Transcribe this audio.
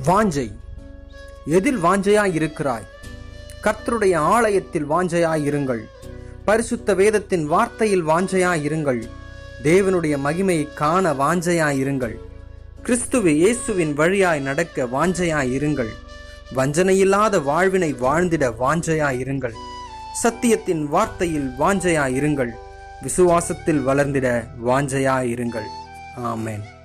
வாஞ்சை. எதில் வாஞ்சையாய் இருக்கிறாய்? கர்த்தருடைய ஆலயத்தில் வாஞ்சையாய் இருங்கள். பரிசுத்த வேதத்தின் வார்த்தையில் வாஞ்சையாய் இருங்கள். தேவனுடைய மகிமையை காண வாஞ்சையாய் இருங்கள். கிறிஸ்துவ இயேசுவின் வழியாய் நடக்க வாஞ்சையாய் இருங்கள். வஞ்சனையில்லாத வாழ்வினை வாழ்ந்திட வாஞ்சையாய் இருங்கள். சத்தியத்தின் வார்த்தையில் வாஞ்சையாய் இருங்கள். விசுவாசத்தில் வளர்ந்திட வாஞ்சையாய் இருங்கள். ஆமென்.